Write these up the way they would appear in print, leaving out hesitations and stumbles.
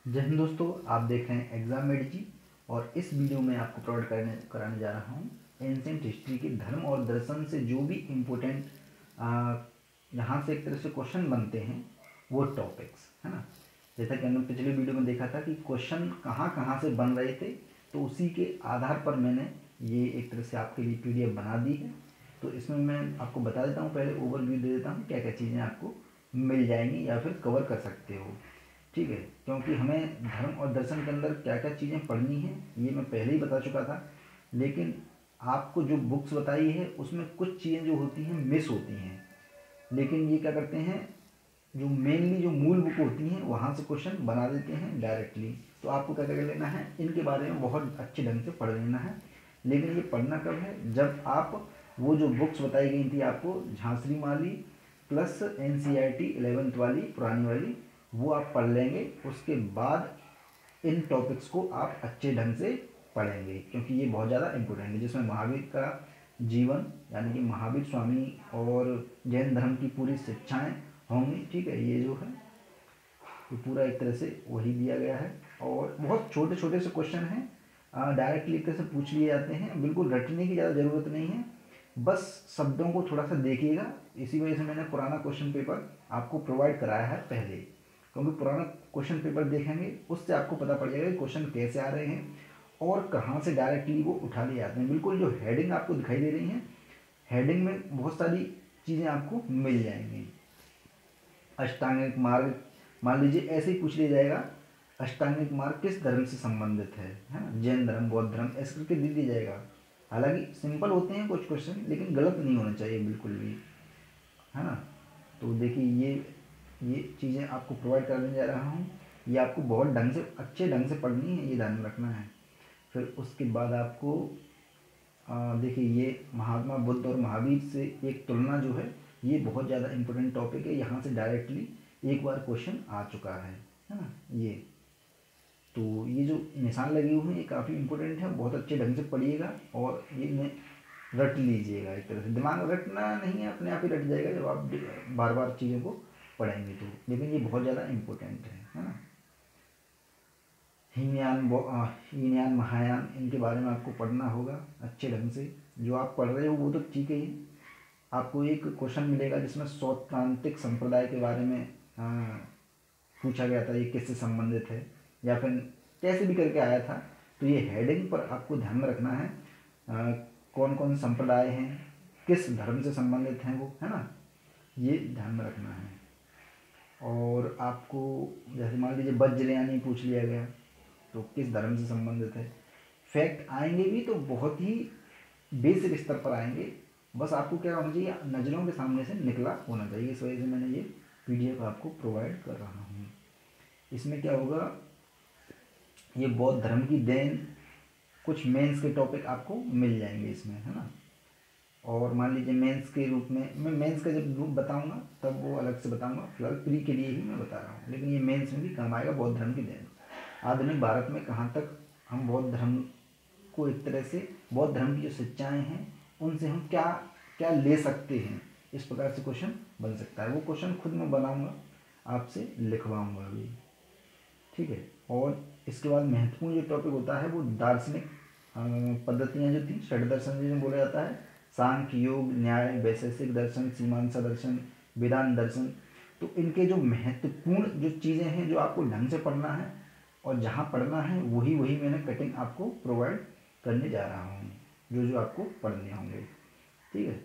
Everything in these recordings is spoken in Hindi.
जय हिंद दोस्तों, आप देख रहे हैं एग्जाम मेडिजी और इस वीडियो में आपको प्रोवाइड कराने जा रहा हूँ एंशिएंट हिस्ट्री के धर्म और दर्शन से जो भी इम्पोर्टेंट यहाँ से एक तरह से क्वेश्चन बनते हैं वो टॉपिक्स है ना। जैसा कि हमने पिछले वीडियो में देखा था कि क्वेश्चन कहाँ कहाँ से बन रहे थे, तो उसी के आधार पर मैंने ये एक तरह से आपके लिए PDF बना दी है। तो इसमें मैं आपको बता देता हूँ, पहले ओवरव्यू दे देता हूँ क्या क्या चीज़ें आपको मिल जाएंगी या फिर कवर कर सकते हो, ठीक है। क्योंकि हमें धर्म और दर्शन के अंदर क्या क्या चीज़ें पढ़नी हैं ये मैं पहले ही बता चुका था, लेकिन आपको जो बुक्स बताई है उसमें कुछ चीज़ें जो होती हैं मिस होती हैं। लेकिन ये क्या करते हैं, जो मेनली जो मूल बुक होती हैं वहाँ से क्वेश्चन बना देते हैं डायरेक्टली। तो आपको क्या कर लेना है, इनके बारे में बहुत अच्छे ढंग से पढ़ लेना है। लेकिन ये पढ़ना कब है, जब आप वो जो बुक्स बताई गई थी आपको, झांसी माली प्लस NCERT 11th वाली पुरानी वाली, वो आप पढ़ लेंगे। उसके बाद इन टॉपिक्स को आप अच्छे ढंग से पढ़ेंगे, क्योंकि ये बहुत ज़्यादा इम्पोर्टेंट है। जिसमें महावीर का जीवन यानी कि महावीर स्वामी और जैन धर्म की पूरी शिक्षाएं होंगी, ठीक है। ये जो है तो पूरा एक तरह से वही दिया गया है और बहुत छोटे छोटे से क्वेश्चन हैं, डायरेक्टली एक तरह से पूछ लिए जाते हैं। बिल्कुल रटने की ज़्यादा ज़रूरत नहीं है, बस शब्दों को थोड़ा सा देखिएगा। इसी वजह से मैंने पुराना क्वेश्चन पेपर आपको प्रोवाइड कराया है पहले, क्योंकि पुराना क्वेश्चन पेपर देखेंगे उससे आपको पता पड़ जाएगा कि क्वेश्चन कैसे आ रहे हैं और कहाँ से डायरेक्टली वो उठा लिए जाते हैं। बिल्कुल जो हेडिंग आपको दिखाई दे रही है, हेडिंग में बहुत सारी चीज़ें आपको मिल जाएंगी। अष्टांगिक मार्ग मान लीजिए ऐसे ही पूछ लिया जाएगा, अष्टांगिक मार्ग किस धर्म से संबंधित है ना, जैन धर्म, बौद्ध धर्म, ऐसे करके दे दिया जाएगा। हालांकि सिंपल होते हैं कुछ क्वेश्चन, लेकिन गलत नहीं होना चाहिए बिल्कुल भी, है ना। तो देखिए ये चीज़ें आपको प्रोवाइड करने जा रहा हूँ, ये आपको बहुत ढंग से अच्छे ढंग से पढ़नी है, ये ध्यान रखना है। फिर उसके बाद आपको देखिए ये महात्मा बुद्ध और महावीर से एक तुलना जो है, ये बहुत ज़्यादा इम्पोर्टेंट टॉपिक है। यहाँ से डायरेक्टली एक बार क्वेश्चन आ चुका है ना। ये तो ये जो निशान लगे हुए हैं ये काफ़ी इम्पोर्टेंट है, बहुत अच्छे ढंग से पढ़िएगा और ये रट लीजिएगा। एक तरह से दिमाग रटना नहीं है, अपने आप ही रट जाएगा जब आप बार बार चीज़ों को पढ़ेंगे तो। लेकिन ये बहुत ज़्यादा इम्पोर्टेंट है ना। हीनयान महायान, इनके बारे में आपको पढ़ना होगा अच्छे ढंग से। जो आप पढ़ रहे हो वो तो ठीक है ही, आपको एक क्वेश्चन मिलेगा जिसमें सौत्रांतिक संप्रदाय के बारे में पूछा गया था, ये किससे संबंधित है या फिर कैसे भी करके आया था। तो ये हेडिंग पर आपको ध्यान में रखना है, कौन कौन से संप्रदाय हैं, किस धर्म से संबंधित हैं वो, है ना, ये ध्यान में रखना है। और आपको जैसे मान लीजिए वज्रयानी पूछ लिया गया, तो किस धर्म से संबंधित है। फैक्ट आएंगे भी तो बहुत ही बेसिक स्तर पर आएंगे, बस आपको क्या होना चाहिए, नज़रों के सामने से निकला होना चाहिए। इस वजह से मैंने ये PDF आपको प्रोवाइड कर रहा हूँ। इसमें क्या होगा, ये बौद्ध धर्म की देन, कुछ मेंस के टॉपिक आपको मिल जाएंगे इसमें, है ना। और मान लीजिए मेंस के रूप में, मैं मेंस का जब रूप बताऊंगा तब वो अलग से बताऊंगा, फिलहाल प्री के लिए ही मैं बता रहा हूँ। लेकिन ये मेंस में भी काम आएगा बौद्ध धर्म की देन। आधुनिक भारत में कहाँ तक हम बौद्ध धर्म को एक तरह से, बौद्ध धर्म की जो शिक्षाएँ हैं उनसे हम क्या क्या ले सकते हैं, इस प्रकार से क्वेश्चन बन सकता है। वो क्वेश्चन खुद मैं बनाऊँगा, आपसे लिखवाऊँगा अभी, ठीक है। और इसके बाद महत्वपूर्ण जो टॉपिक होता है वो दार्शनिक पद्धतियाँ जो थी, षड दर्शन जिन्हें बोला जाता है, सांख्य, योग, न्याय, वैशेषिक दर्शन, सीमांसा दर्शन, वेदांत दर्शन। तो इनके जो महत्वपूर्ण जो चीज़ें हैं जो आपको ढंग से पढ़ना है और जहाँ पढ़ना है वही मैंने कटिंग आपको प्रोवाइड करने जा रहा हूँ, जो आपको पढ़ने होंगे, ठीक है।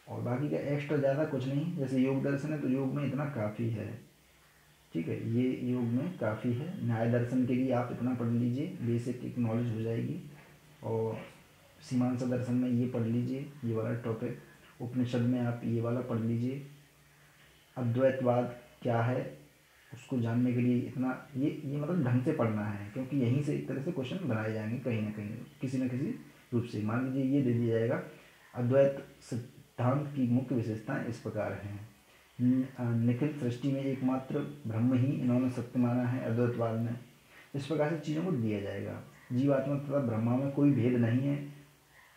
और बाकी का एक्स्ट्रा ज़्यादा कुछ नहीं, जैसे योग दर्शन है तो योग में इतना काफ़ी है, ठीक है, ये योग में काफ़ी है। न्याय दर्शन के लिए आप इतना पढ़ लीजिए, बेसिक एक नॉलेज हो जाएगी। और सीमांसा दर्शन में ये पढ़ लीजिए, ये वाला टॉपिक। उपनिषद में आप ये वाला पढ़ लीजिए। अद्वैतवाद क्या है उसको जानने के लिए इतना ये मतलब ढंग से पढ़ना है, क्योंकि यहीं से एक तरह से क्वेश्चन बनाए जाएंगे कहीं ना कहीं, किसी न किसी रूप से। मान लीजिए ये दे दिया जाएगा, अद्वैत सिद्धांत की मुख्य विशेषताएं इस प्रकार हैं, निखिल सृष्टि में एकमात्र ब्रह्म ही इन्होंने सत्य माना है अद्वैतवाद में। इस प्रकार से चीज़ों को दिया जाएगा। जीवात्मा तथा ब्रह्मा में कोई भेद नहीं है,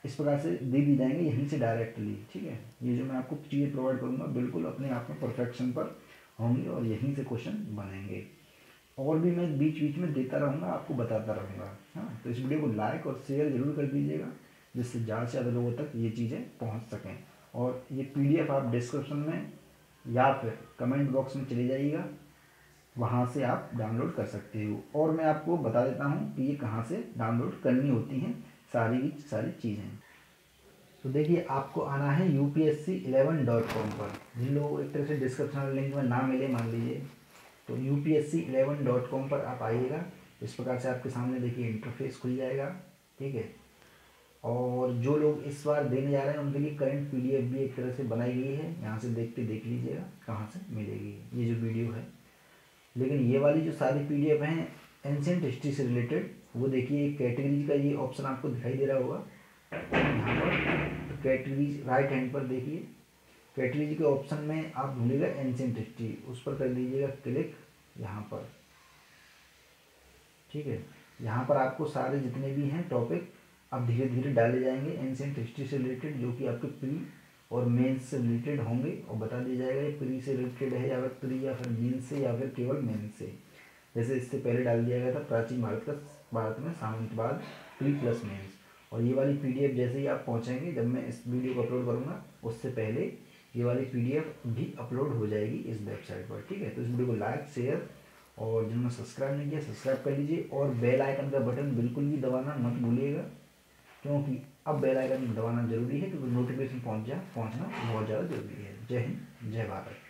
इस प्रकार से दे दी जाएंगे यहीं से डायरेक्टली, ठीक है। ये जो मैं आपको चीज़ें प्रोवाइड करूँगा बिल्कुल अपने आप में परफेक्शन पर होंगे और यहीं से क्वेश्चन बनेंगे। और भी मैं बीच बीच में देता रहूँगा, आपको बताता रहूँगा। हाँ, तो इस वीडियो को लाइक और शेयर ज़रूर कर दीजिएगा, जिससे ज़्यादा से ज़्यादा लोगों तक ये चीज़ें पहुँच सकें। और ये PDF आप डिस्क्रिप्शन में या फिर कमेंट बॉक्स में चले जाइएगा, वहाँ से आप डाउनलोड कर सकते हो। और मैं आपको बता देता हूँ कि ये कहाँ से डाउनलोड करनी होती हैं सारी की सारी चीज़ें। तो देखिए, आपको आना है UPSC11.com पर। जिन लोगों को एक तरह से डिस्क्रिप्शन लिंक में ना मिले, मान लीजिए, तो UPSC11.com पर आप आइएगा। इस प्रकार से आपके सामने देखिए इंटरफेस खुल जाएगा, ठीक है। और जो लोग इस बार देने जा रहे हैं उनके लिए करंट PDF भी एक तरह से बनाई गई है, यहाँ से देख के देख लीजिएगा कहाँ से मिलेगी ये जो वीडियो है। लेकिन ये वाली जो सारी PDF हैं एंशिएंट हिस्ट्री से रिलेटेड, वो देखिए कैटेगरीज का ये ऑप्शन आपको दिखाई दे रहा होगा यहाँ पर। तो कैटेगरीज राइट हैंड पर देखिए, कैटेगरीज के ऑप्शन में आप ढूंढिएगा एंशिएंट हिस्ट्री, उस पर कर दीजिएगा क्लिक यहाँ पर, ठीक है। यहाँ पर आपको सारे जितने भी हैं टॉपिक अब धीरे धीरे डाले जाएंगे एंशिएंट हिस्ट्री से रिलेटेड, जो कि आपके प्री और मेंस से रिलेटेड होंगे, और बता दिया जाएगा ये प्री से रिलेटेड है या फिर प्री या फिर मेंस से या फिर केवल मेंस से। जैसे इससे पहले डाल दिया गया था प्राचीन भारत में सामंतवाद प्री प्लस मेंस। और ये वाली PDF जैसे ही आप पहुँचेंगे, जब मैं इस वीडियो को अपलोड करूँगा उससे पहले ये वाली PDF भी अपलोड हो जाएगी इस वेबसाइट पर, ठीक है। तो इस वीडियो को लाइक शेयर और जिन्होंने सब्सक्राइब नहीं किया सब्सक्राइब कर लीजिए, और बेल आइकन का बटन बिल्कुल भी दबाना मत भूलिएगा, क्योंकि अब बेल आइकन दबाना जरूरी है, क्योंकि नोटिफिकेशन पहुंचना बहुत ज़्यादा जरूरी है। जय हिंद, जय भारत।